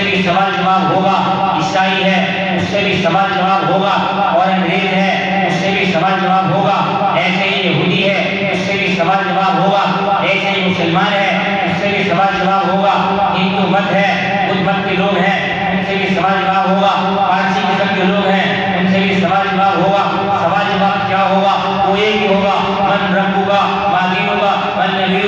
بھی سوال جواب ہوگا، عیسائی ہے اس سے بھی سوال جواب ہوگا، اور انگریز ہے اس سے بھی سوال جواب ہوگا، ایسے ہی یہودی ہے اس سے بھی سوال جواب ہوگا، ایسے ہی مسلمان ہے اس سے بھی سوال جواب ہوگا، ہندو مت ہے بدھ مت کے لوگ ہیں ان سے بھی سوال جواب ہوگا، پارسی قسم کے لوگ ہیں ان سے بھی سوال جواب ہوگا۔ سوال جواب کیا ہوگا؟ وہ ایک ہی ہوگا، من ربک ما دینک من نبیک۔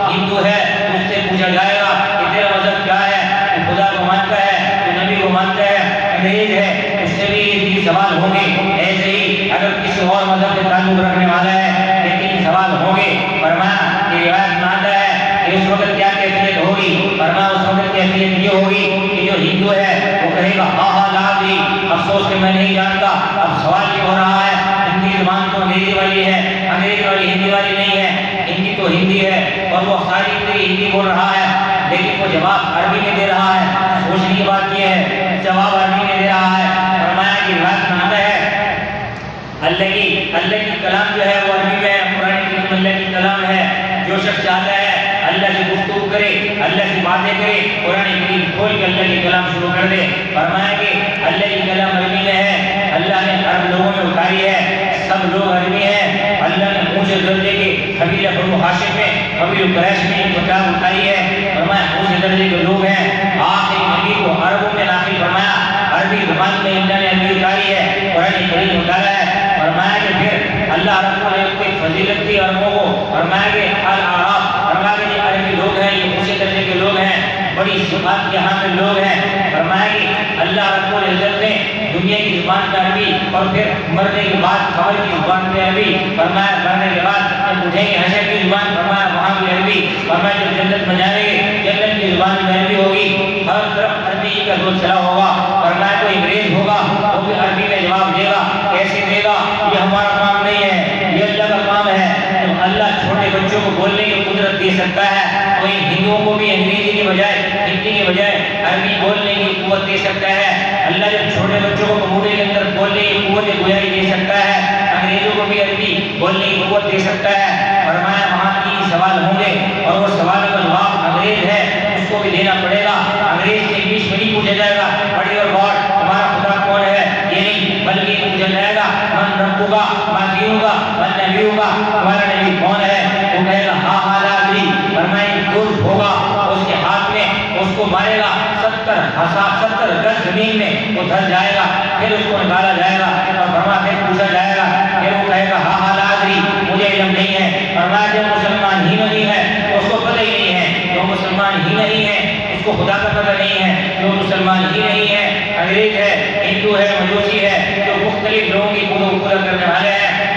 ہندو ہے اس سے پوچھا جائے گا کہ تیرا مذہب کیا ہے، تو خدا کو مانتا ہے تو نبی کو مانتا ہے۔ انگریز ہے اس سے بھی یہ سوال ہوں گے، ایسے ہی اگر کسی اور مذہب سے تعلق رکھنے والا ہے یہ تین سوال ہوں گے۔ فرمایا کہ روایت مانتا ہے کہ اس وقت کیا کیفیت ہوگی؟ فرمایا اس وقت کیفیت یہ ہوگی کہ جو ہندو ہے وہ کہے گا ہاں ہاں لا دی، افسوس کہ میں نہیں جانتا، اب سوال یہ ہو رہا ہے ہندی زبان تو انگریزی والی ہے، انگریزی والی ہندی والی نہیں ہے، ہندی تو ہندی ہے اور وہ ساری ہندی بول رہا ہے، لیکن وہ جواب عربی میں دے رہا ہے۔ سوچنے کی بات یہ ہے جواب عربی میں دے رہا ہے۔ فرمایا کہ روایت میں آتا ہے اللہ کی کلام جو ہے وہ عربی میں ہے، قرآن کریم اللہ کی کلام ہے۔ جو شخص چاہتا ہے اللہ سے گفتگو کرے، اللہ سے باتیں کرے، قرآن کریم کھول کے اللہ کی کلام شروع کر دے۔ فرمایا کہ اللہ کی کلام عربی میں ہے، اللہ نے عرب لوگوں میں اتاری ہے، سب لوگ عربی ہیں، اللہ نے اونچے درجے کے قبیلہ بنو ہاشم میں قبیلہ قریش میں کتاب اتاری ہے۔ فرمایا اونچے درجے کے لوگ ہیں، آخری نبی کو عربوں میں داخل فرمایا، عربی زبان میں اللہ نے عربی اتاری ہے، قرآن کریم اتارا ہے۔ فرمایا کہ پھر اللہ رب العالمین کی فضیلت دی عربوں کو، فرمایا کہ الاعراب، فرمایا کہ یہ عربی لوگ ہیں، یہ اونچے درجے کے لوگ ہیں، بڑی صفات کے حامل لوگ ہیں۔ فرمایا کہ اللہ رب العزت نے دنیا کی زبان کا عربی اور پھر مرنے کے بعد قبر کی زبان میں عربی، فرمایا مرنے کے بعد جب اٹھیں گے حشر کی زبان، فرمایا وہاں بھی عربی، فرمایا جب جنت میں جائیں گے جنت کی زبان میں عربی ہوگی، ہر طرف عربی کا سلسلہ ہوگا۔ فرمایا کوئی انگریز ہوگا وہ بھی عربی میں جواب دے گا، کیسے دے گا؟ یہ ہمارا کام نہیں ہے، یہ اللہ کا کام ہے۔ جب اللہ چھوٹے بچوں کو بولنے کی قدرت دے سکتا ہے تو ان ہندوؤں کو بھی انگریزی کے بجائے ہندی کے بجائے عربی بولنے کی قوت دے سکتا ہے۔ اللہ جب چھوٹے بچوں کو کموڈے کے اندر بولنے کی قوت گویائی دے سکتا ہے، انگریزوں کو بھی عربی بولنے کی قوت دے سکتا ہے۔ فرمایا وہاں 3 سوال ہوں گے اور وہ سوال کا جواب انگریز ہے اس کو بھی دینا پڑے گا۔ انگریز سے انگلش میں نہیں پوچھا جائے گا بڑی اور گاڈ تمہارا خدا کون ہے، یہ نہیں، بلکہ پوچھا جائے گا من ربک ما دینک من نبیک، تمہارا نبی کون ہے؟ وہ کہے گا ہاں ہاں لا ادری۔ فرمایا گرز ہوگا اس کے ہاتھ میں، اس کو مارے گا 70 گز زمین میں وہ دھر جائے گا، پھر اس کو نکالا جائے گا اور فرمایا پھر پوچھا جائے گا، پھر وہ کہے گا ہاں ہاں لا ادری، مجھے علم نہیں ہے۔ فرمایا جو مسلمان ہی نہیں ہے اس کو پتہ ہی نہیں ہے، جو مسلمان ہی نہیں ہے اس کو خدا کا پتہ نہیں ہے، جو مسلمان ہی نہیں ہے، انگریز ہے، ہندو ہے، مجوسی ہے، جو مختلف لوگوں کی پورا کرنے والے ہیں۔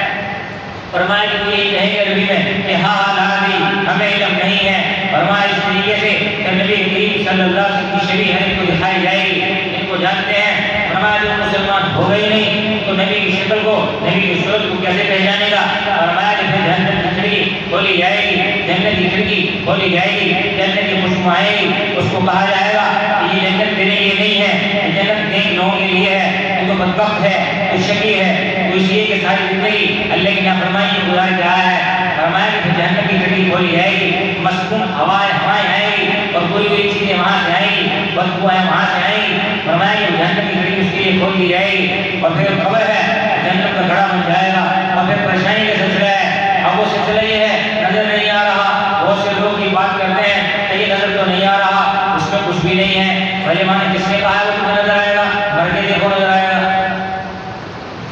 فرمایا کہ وہ یہی کہیں گے عربی میں کہ ہاں ہاں لا ادری، ہمیں علم نہیں ہے۔ فرمایا اس طریقے سے کہ نبی کریم صلی اللہ علیہ وسلم کی شریح ہے ان کو دکھائی جائے گی، ان کو جانتے ہیں۔ فرمایا جو مسلمان ہو گئی نہیں تو نبی کی شکل کو، نبی کی صورت کو کیسے پہچانے گا؟ فرمایا کہ پھر جنت کی کھڑکی کھولی جائے گی، جنت کی کھڑکی کھولی جائے گی، جنت کی خوشبو آئے گی، اس کو کہا جائے گا کہ یہ جنت تیرے لیے نہیں ہے، یہ جنت نیک لوگوں کے لیے ہے، تو بدبخت ہے، تو شقی ہے، تو اس لیے کہ ساری زندگی اللہ کی نافرمانی میں گزار کے آیا ہے۔ فرمایا کہ پھر جہنم کی کھڑکی کھولی جائے گی، مسکون ہوائیں آئیں گی اور پوری پوری چیزیں وہاں سے آئیں گی، بدبوئیں وہاں سے آئیں گی۔ فرمایا کہ جہنم کی کھڑکی اس کے لیے کھول دی جائے گی اور پھر خبر ہے جہنم کا گڑھا بن جائے گا اور پھر پریشانی کا سلسلہ ہے۔ اب وہ سلسلہ یہ ہے نظر نہیں آ رہا، بہت سے لوگ کی بات کرتے ہیں کہ یہ نظر تو نہیں آ رہا، اس میں کچھ بھی نہیں ہے۔ بھلے مانے کس نے کہا ہے وہ تمہیں نظر آئے گا، بھر کے دیکھو نظر آئے گا۔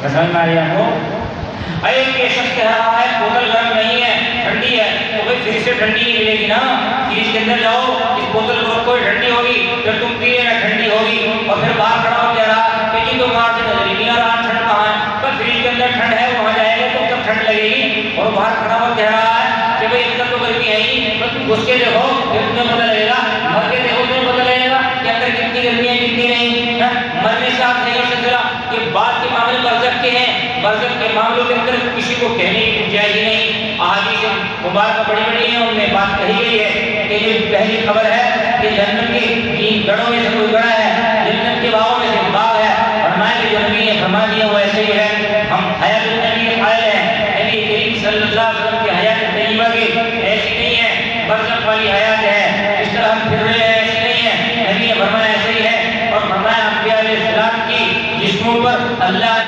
کیا سمجھ میں آ رہی ہے آپ کو؟ ایک یہ شخص کہہ رہا ہے بوتل گرم نہیں ہے ٹھنڈی ہے، تو بھائی فریج سے ٹھنڈی نہیں ملے گی نا، فریج کے اندر جاؤ اس بوتل کو رکھو ٹھنڈی ہوگی، جب تم پی لینا ٹھنڈی ہوگی۔ اور پھر باہر کھڑا ہو کہہ رہا کہ جی تو باہر سے نظر ہی نہیں آ رہا ٹھنڈ کہاں ہے، پر فریج کے اندر ٹھنڈ ہے وہاں جائے گا تو تب ٹھنڈ لگے گی۔ اور باہر کھڑا ہو کہہ رہا ہے کہ بھائی اندر تو گرمی ہے ہی، پر تم گھس کے دیکھو پھر تمہیں پتہ لگے گا، مر کے دیکھو تمہیں پتہ لگے گا کہ اندر کتنی گرمی ہے کتنی نہیں۔ مرنے سے آپ نہیں سلسلہ یہ بات کے معاملے برزخ کے ہیں، برزخ کے معاملوں کے اندر کسی کو کہنے کی گنجائش ہی نہیں۔ احادیث مبارکہ بڑی بڑی ہیں، ان میں بات کہی گئی ہے کہ یہ پہلی خبر ہے کہ جنت کی 3 گڑھوں میں سے کوئی گڑھا ہے، جنت کے باغوں میں سے باغ ہے۔ فرمایا کہ جو نبی نے فرما دیا وہ ایسے ہی ہے۔ ہم حیات النبی قائل ہیں، نبی کریم صلی اللہ علیہ وسلم کی حیات طیبہ کی ایسی نہیں ہے، برزخ والی حیات ہے، اس طرح ہم پھر رہے ہیں ایسی نہیں ہے۔ نبی نے فرمایا ایسے ہی ہے جسموں پر اللہ